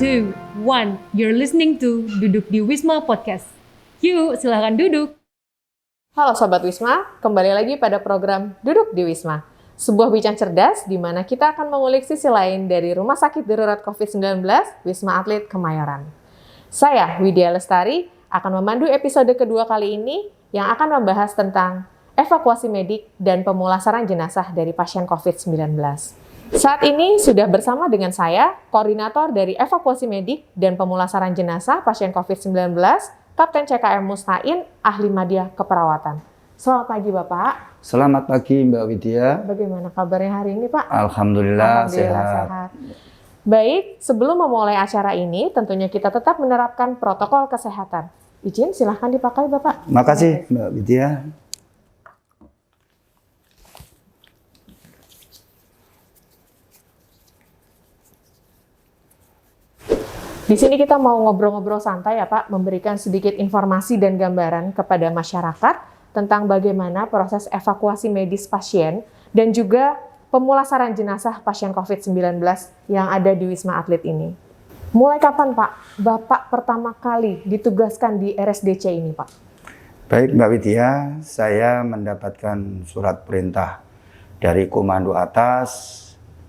2, 1. You're listening to Duduk di Wisma Podcast. Yuk, silahkan duduk. Halo Sobat Wisma, kembali lagi pada program Duduk di Wisma. Sebuah bincang cerdas di mana kita akan mengulik sisi lain dari Rumah Sakit Darurat COVID-19 Wisma Atlet Kemayoran. Saya, Widya Lestari, akan memandu episode kedua kali ini yang akan membahas tentang evakuasi medik dan pemulasaran jenazah dari pasien COVID-19. Saat ini sudah bersama dengan saya, koordinator dari evakuasi medik dan pemulasaran jenazah pasien COVID-19, Kapten CKM Mustain, ahli madya keperawatan. Selamat pagi Bapak. Selamat pagi Mbak Widya. Bagaimana kabarnya hari ini Pak? Alhamdulillah sehat. Baik, sebelum memulai acara ini, tentunya kita tetap menerapkan protokol kesehatan. Izin silahkan dipakai Bapak. Makasih Mbak Widya. Di sini kita mau ngobrol-ngobrol santai ya Pak, memberikan sedikit informasi dan gambaran kepada masyarakat tentang bagaimana proses evakuasi medis pasien dan juga pemulasaran jenazah pasien COVID-19 yang ada di Wisma Atlet ini. Mulai kapan Pak, Bapak pertama kali ditugaskan di RSDC ini Pak? Baik Mbak Widya, saya mendapatkan surat perintah dari Komando Atas,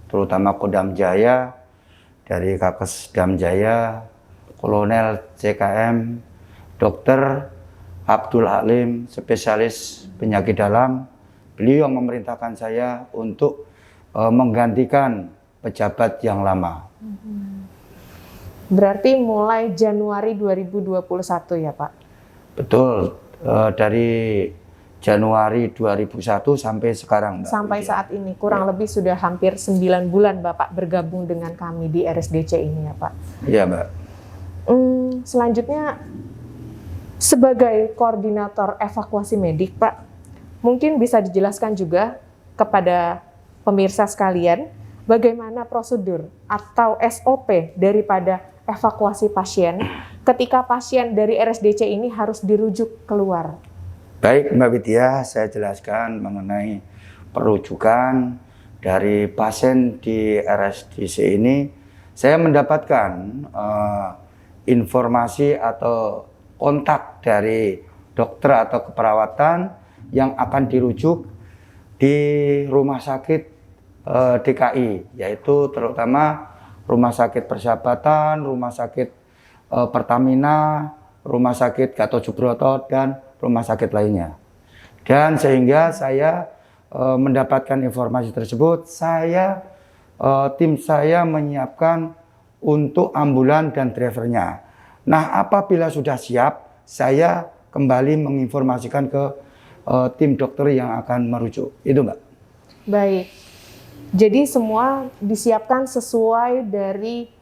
terutama Kodam Jaya, dari Kapes Dam Jaya, Kolonel CKM, Dr. Abdul Halim, spesialis penyakit dalam. Beliau memerintahkan saya untuk menggantikan pejabat yang lama. Berarti mulai Januari 2021 ya Pak? Betul, dari Januari 2001 sampai sekarang Mbak. Sampai saat ini, kurang lebih sudah hampir 9 bulan Bapak bergabung dengan kami di RSDC ini ya Pak? Iya Mbak. Selanjutnya, sebagai koordinator evakuasi medik Pak, mungkin bisa dijelaskan juga kepada pemirsa sekalian, bagaimana prosedur atau SOP daripada evakuasi pasien ketika pasien dari RSDC ini harus dirujuk keluar. Baik Mbak Widya, saya jelaskan mengenai perujukan dari pasien di RSDC ini. Saya mendapatkan informasi atau kontak dari dokter atau keperawatan yang akan dirujuk di rumah sakit DKI, yaitu terutama Rumah Sakit Persahabatan, Rumah Sakit Pertamina, Rumah Sakit Gatot Subroto, dan rumah sakit lainnya. Dan sehingga saya mendapatkan informasi tersebut, tim saya menyiapkan untuk ambulan dan drivernya. Nah, apabila sudah siap, saya kembali menginformasikan ke tim dokter yang akan merujuk. Itu Mbak. Baik, jadi semua disiapkan sesuai dari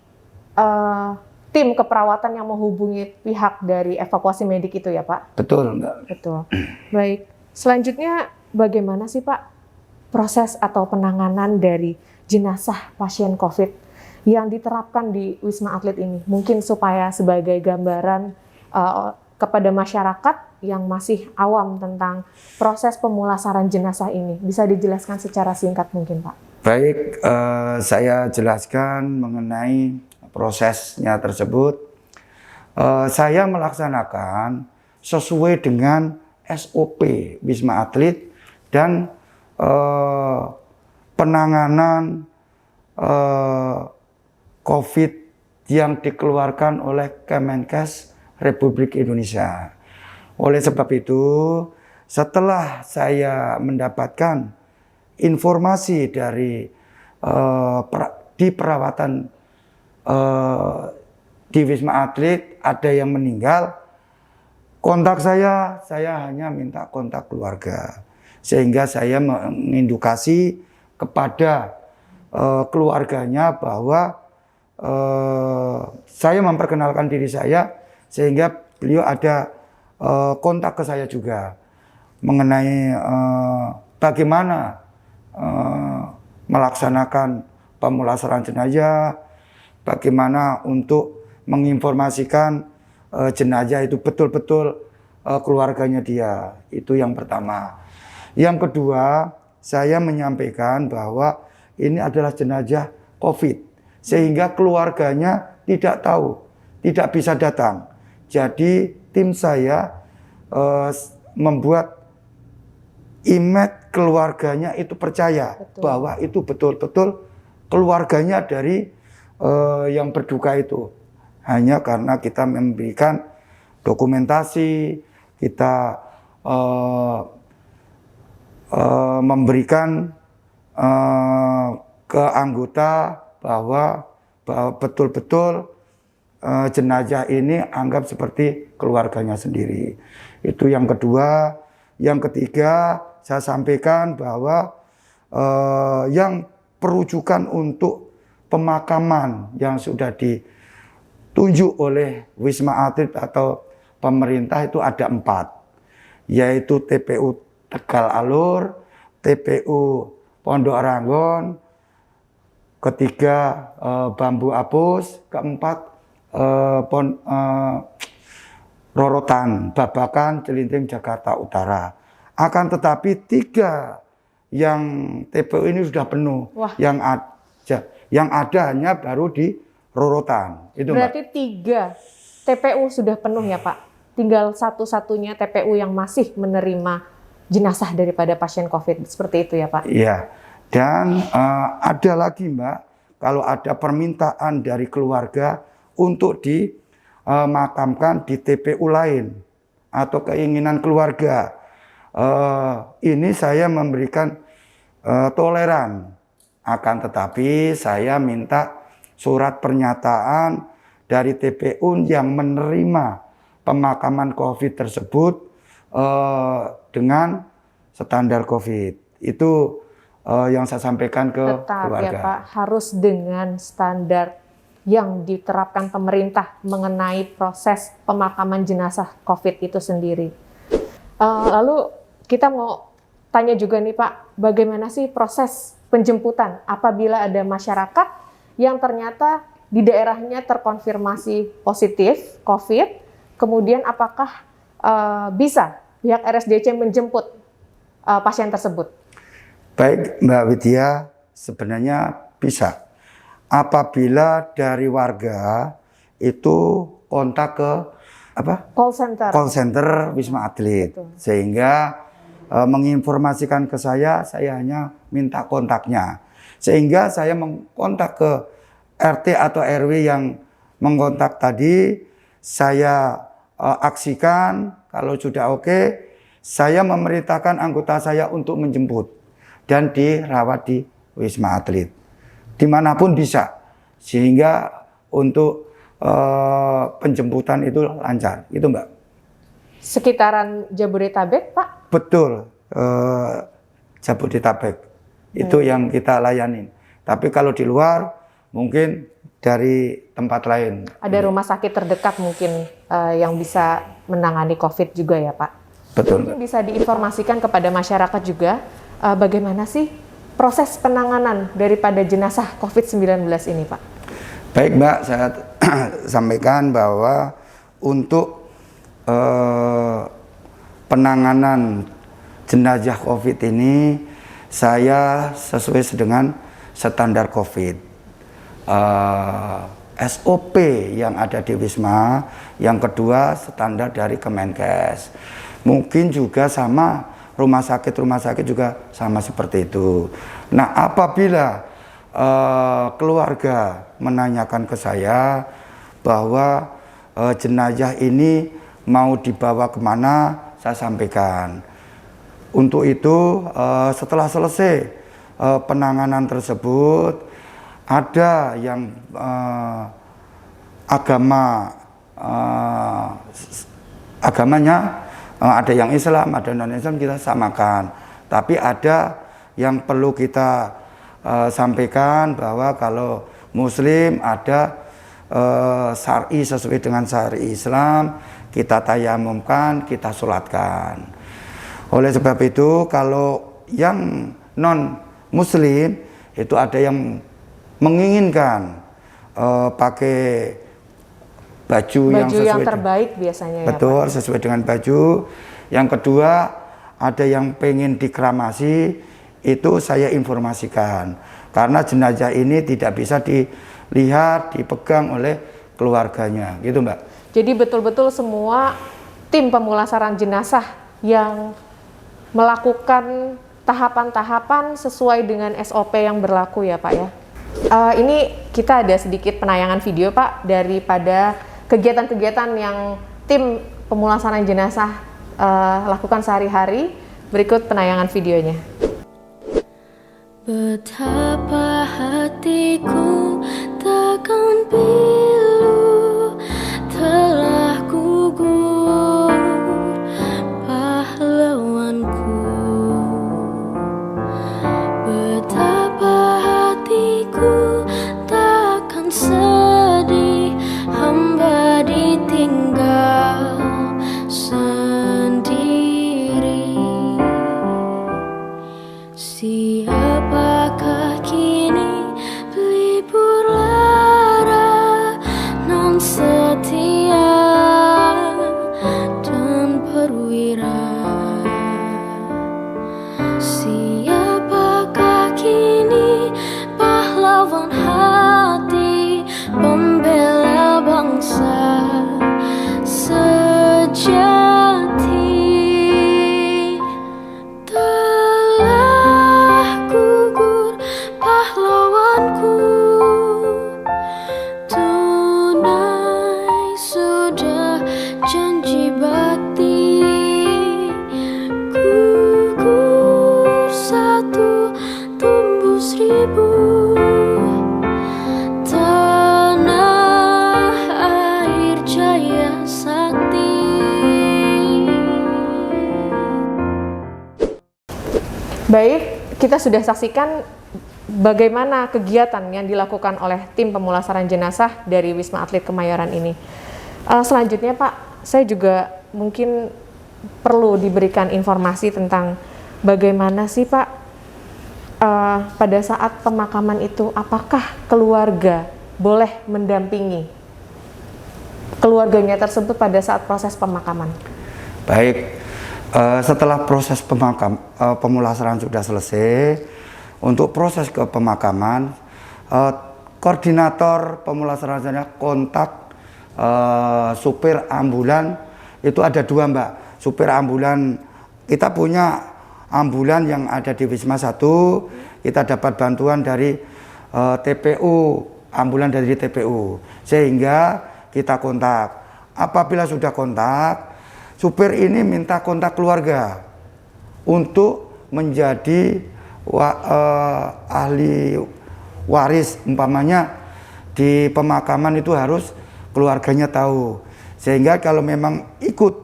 tim keperawatan yang menghubungi pihak dari evakuasi medik itu ya Pak? Betul Mbak. Betul. Baik, selanjutnya bagaimana sih Pak proses atau penanganan dari jenazah pasien COVID yang diterapkan di Wisma Atlet ini? Mungkin supaya sebagai gambaran kepada masyarakat yang masih awam tentang proses pemulasaran jenazah ini. Bisa dijelaskan secara singkat mungkin Pak? Baik, saya jelaskan mengenai prosesnya tersebut. Saya melaksanakan sesuai dengan SOP Wisma Atlet dan penanganan COVID yang dikeluarkan oleh Kemenkes Republik Indonesia. Oleh sebab itu, setelah saya mendapatkan informasi dari di perawatan di Wisma Atlet ada yang meninggal, kontak saya hanya minta kontak keluarga. Sehingga saya mengindukasi kepada keluarganya bahwa saya memperkenalkan diri saya, sehingga beliau ada kontak ke saya juga mengenai bagaimana melaksanakan pemulasaran jenazah, bagaimana untuk menginformasikan jenazah itu betul-betul keluarganya dia. Itu yang pertama. Yang kedua, saya menyampaikan bahwa ini adalah jenazah COVID, sehingga keluarganya tidak tahu, tidak bisa datang. Jadi tim saya membuat image keluarganya itu percaya bahwa itu betul-betul keluarganya dari yang berduka itu. Hanya karena kita memberikan dokumentasi, kita memberikan ke anggota bahwa betul-betul jenazah ini anggap seperti keluarganya sendiri. Itu yang kedua. Yang ketiga, saya sampaikan bahwa yang perujukan untuk pemakaman yang sudah ditunjuk oleh Wisma Atlet atau pemerintah itu ada 4, yaitu TPU Tegal Alur, TPU Pondok Ranggon, ketiga Bambu Apus, keempat Rorotan, Babakan, Cilincing, Jakarta Utara. Akan tetapi 3 yang TPU ini sudah penuh. Yang ada hanya baru di Rorotan. Itu berarti Mbak. 3 TPU sudah penuh ya Pak? Tinggal satu-satunya TPU yang masih menerima jenazah daripada pasien COVID. Seperti itu ya Pak? Iya. Dan ada lagi Mbak, kalau ada permintaan dari keluarga untuk dimakamkan di TPU lain atau keinginan keluarga, ini saya memberikan toleran. Akan tetapi saya minta surat pernyataan dari TPU yang menerima pemakaman COVID tersebut dengan standar COVID. Itu yang saya sampaikan ke keluarga. Ya Pak, harus dengan standar yang diterapkan pemerintah mengenai proses pemakaman jenazah COVID itu sendiri. Lalu kita mau tanya juga nih Pak, bagaimana sih proses penjemputan apabila ada masyarakat yang ternyata di daerahnya terkonfirmasi positif COVID, kemudian apakah bisa pihak RSDC menjemput pasien tersebut? Baik Mbak Widya, sebenarnya bisa. Apabila dari warga itu kontak ke call center Wisma Atlet. Betul. Sehingga menginformasikan ke saya hanya minta kontaknya. Sehingga saya mengkontak ke RT atau RW yang mengkontak tadi, saya aksikan, kalau sudah oke, saya memerintahkan anggota saya untuk menjemput dan dirawat di Wisma Atlet. Dimanapun bisa, sehingga untuk penjemputan itu lancar, itu Mbak. Sekitaran Jabodetabek Pak? Betul, Jabodetabek, itu yang kita layanin. Tapi kalau di luar, mungkin dari tempat lain. Ada rumah sakit terdekat mungkin yang bisa menangani COVID juga ya Pak? Betul. Mungkin bisa diinformasikan kepada masyarakat juga, bagaimana sih proses penanganan daripada jenazah COVID-19 ini, Pak? Baik, Mbak, saya sampaikan bahwa untuk penanganan jenazah COVID ini saya sesuai dengan standar COVID. SOP yang ada di Wisma, yang kedua standar dari Kemenkes. Mungkin juga sama rumah sakit juga sama seperti itu. Nah, apabila keluarga menanyakan ke saya bahwa jenazah ini mau dibawa kemana, saya sampaikan. Untuk itu, setelah selesai penanganan tersebut, ada yang agamanya ada yang Islam, ada non-Islam, kita samakan. Tapi ada yang perlu kita sampaikan bahwa kalau Muslim ada syar'i sesuai dengan syar'i Islam, kita tayamumkan, kita sholatkan. Oleh sebab itu, kalau yang non-Muslim itu ada yang menginginkan pakai baju yang terbaik biasanya. Betul, ya, Pak? sesuai dengan baju. Yang kedua, ada yang pengen dikremasi, itu saya informasikan. Karena jenazah ini tidak bisa dilihat, dipegang oleh keluarganya, gitu Mbak. Jadi betul-betul semua tim pemulasaran jenazah yang melakukan tahapan-tahapan sesuai dengan SOP yang berlaku ya Pak ya. Ini kita ada sedikit penayangan video Pak daripada kegiatan-kegiatan yang tim pemulasaran jenazah lakukan sehari-hari. Berikut penayangan videonya. Betapa hatiku takkan pilu telah gugur pahlawanku. Betapa hatiku takkan sedih hamba ditinggal sendiri. Siapakah kini pelipur lara non setia dan perwira? Siapakah kini pahlawan hati pembela bangsa sejati? Telah gugur pahlawanku, tunai sudah janji bakti. Gugur satu, tumbuh seribu, tanah air jaya sakti. Baik, kita sudah saksikan bagaimana kegiatan yang dilakukan oleh tim pemulasaran jenazah dari Wisma Atlet Kemayoran ini. Selanjutnya Pak, saya juga mungkin perlu diberikan informasi tentang bagaimana sih Pak pada saat pemakaman itu, apakah keluarga boleh mendampingi keluarganya tersebut pada saat proses pemakaman? Baik, setelah proses pemulasaran sudah selesai, untuk proses ke pemakaman, koordinator pemulasaran kontak supir ambulan. Itu ada dua Mbak, supir ambulan. Kita punya ambulan yang ada di Wisma 1, kita dapat bantuan dari TPU, ambulan dari TPU, sehingga kita kontak. Apabila sudah kontak, supir ini minta kontak keluarga untuk menjadi ahli waris. Umpamanya di pemakaman itu harus keluarganya tahu, sehingga kalau memang ikut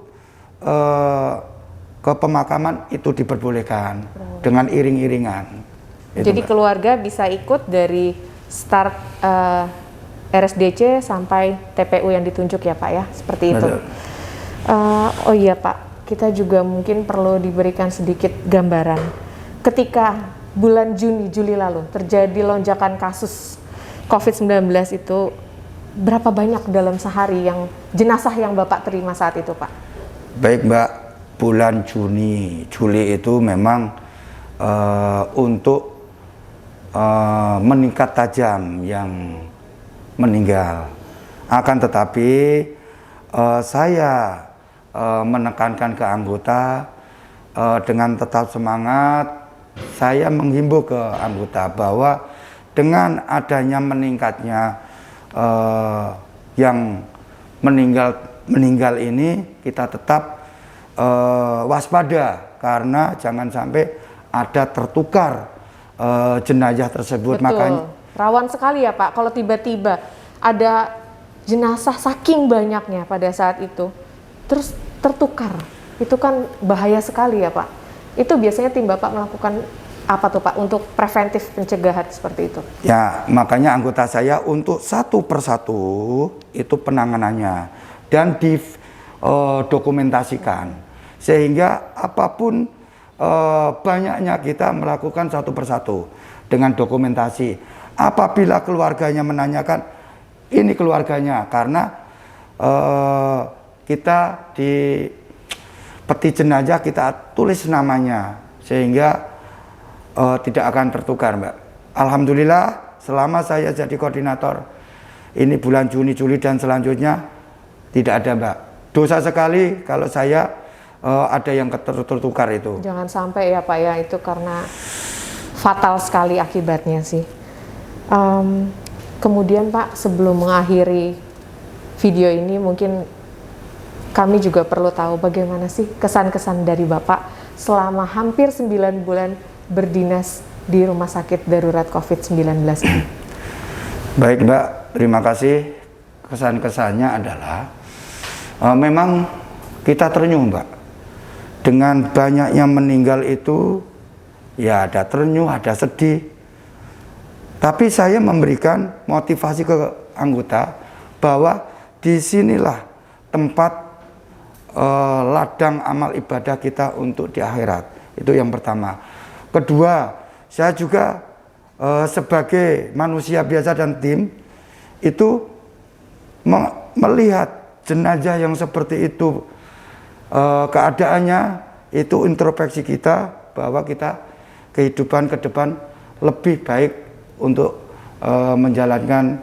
ke pemakaman itu diperbolehkan dengan iring-iringan. Jadi keluarga bisa ikut dari start RSDC sampai TPU yang ditunjuk ya Pak ya, seperti itu. Oh iya Pak, kita juga mungkin perlu diberikan sedikit gambaran. Ketika bulan Juni-Juli lalu terjadi lonjakan kasus COVID-19 itu, berapa banyak dalam sehari yang jenazah yang Bapak terima saat itu Pak? Baik Mbak, bulan Juli itu memang untuk meningkat tajam yang meninggal. Akan tetapi saya menekankan ke anggota dengan tetap semangat. Saya menghimbau ke anggota bahwa dengan adanya meningkatnya yang meninggal ini, kita tetap waspada, karena jangan sampai ada tertukar jenazah tersebut. Betul. Makanya rawan sekali ya Pak kalau tiba-tiba ada jenazah saking banyaknya pada saat itu terus tertukar. Itu kan bahaya sekali ya Pak. Itu biasanya tim Bapak melakukan apa tuh Pak untuk preventif pencegahan seperti itu? ya, makanya anggota saya untuk satu persatu itu penanganannya dan didokumentasikan, sehingga apapun banyaknya kita melakukan satu persatu dengan dokumentasi. Apabila keluarganya menanyakan, ini keluarganya, karena kita di peti jenazah kita tulis namanya, sehingga tidak akan tertukar Mbak. Alhamdulillah selama saya jadi koordinator ini bulan Juni, Juli dan selanjutnya tidak ada, Mbak. Dosa sekali kalau saya ada yang tertukar itu. Jangan sampai ya Pak ya, itu karena fatal sekali akibatnya sih. Kemudian Pak, sebelum mengakhiri video ini mungkin kami juga perlu tahu bagaimana sih kesan-kesan dari Bapak selama hampir 9 bulan berdinas di Rumah Sakit Darurat COVID-19 ini. Baik Mbak, terima kasih. Kesan-kesannya adalah memang kita terenyuh Mbak. Dengan banyaknya meninggal itu, ya ada terenyuh, ada sedih. Tapi saya memberikan motivasi ke anggota bahwa disinilah tempat ladang amal ibadah kita untuk di akhirat. Itu yang pertama. Kedua, saya juga sebagai manusia biasa dan tim itu melihat jenazah yang seperti itu, keadaannya itu introspeksi kita bahwa kita kehidupan ke depan lebih baik untuk menjalankan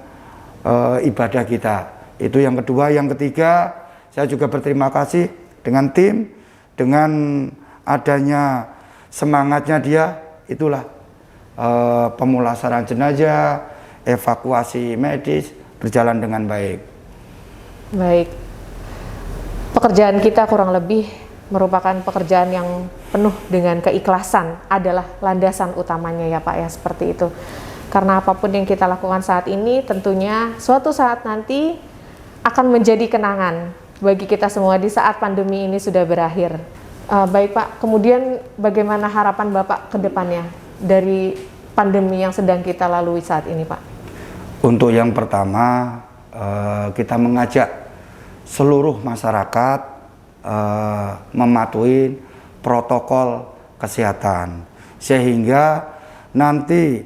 ibadah kita. Itu yang kedua. Yang ketiga, saya juga berterima kasih dengan tim, dengan adanya semangatnya dia, itulah pemulasaran jenazah, evakuasi medis berjalan dengan baik. Baik. Pekerjaan kita kurang lebih merupakan pekerjaan yang penuh dengan keikhlasan, adalah landasan utamanya ya Pak ya, seperti itu. Karena apapun yang kita lakukan saat ini tentunya suatu saat nanti akan menjadi kenangan bagi kita semua di saat pandemi ini sudah berakhir. Baik Pak, kemudian bagaimana harapan Bapak ke depannya dari pandemi yang sedang kita lalui saat ini Pak? Untuk yang pertama, kita mengajak seluruh masyarakat mematuhi protokol kesehatan sehingga nanti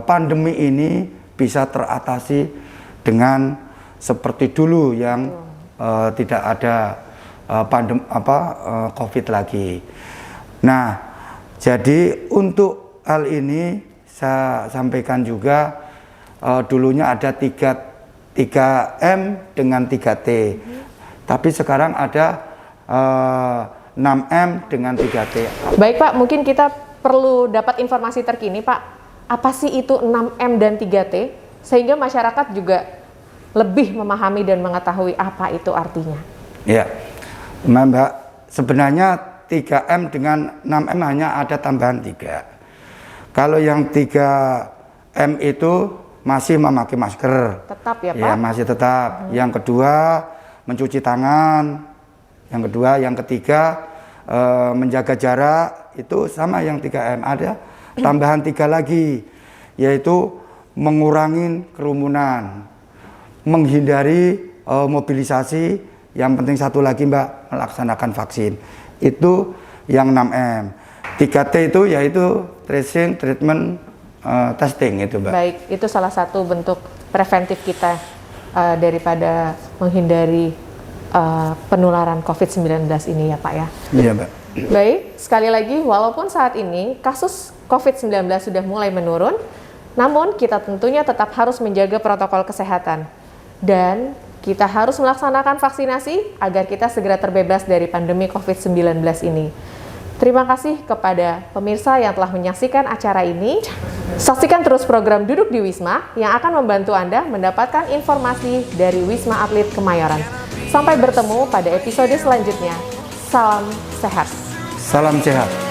pandemi ini bisa teratasi dengan seperti dulu yang tidak ada COVID lagi. Nah, jadi untuk hal ini saya sampaikan juga, dulunya ada 3M dengan 3T. Tapi sekarang ada 6M dengan 3T. Baik Pak, mungkin kita perlu dapat informasi terkini Pak. Apa sih itu 6M dan 3T? Sehingga masyarakat juga lebih memahami dan mengetahui apa itu artinya. Ya, Mbak, sebenarnya 3M dengan 6M hanya ada tambahan 3. Kalau yang 3M itu masih memakai masker. Tetap ya Pak? Ya, masih tetap. Yang kedua, mencuci tangan. Yang kedua, yang ketiga, menjaga jarak. Itu sama yang 3M. Ada tambahan 3 lagi, yaitu mengurangi kerumunan, menghindari mobilisasi. Yang penting satu lagi Mbak, melaksanakan vaksin. Itu yang 6M. 3T itu yaitu tracing, treatment, testing itu Mbak. Baik, itu salah satu bentuk preventif kita daripada menghindari penularan COVID-19 ini ya Pak ya. Iya Mbak. Baik, sekali lagi walaupun saat ini kasus COVID-19 sudah mulai menurun, namun kita tentunya tetap harus menjaga protokol kesehatan. Dan kita harus melaksanakan vaksinasi agar kita segera terbebas dari pandemi COVID-19 ini. Terima kasih kepada pemirsa yang telah menyaksikan acara ini. Saksikan terus program Duduk di Wisma yang akan membantu Anda mendapatkan informasi dari Wisma Atlet Kemayoran. Sampai bertemu pada episode selanjutnya. Salam sehat. Salam sehat.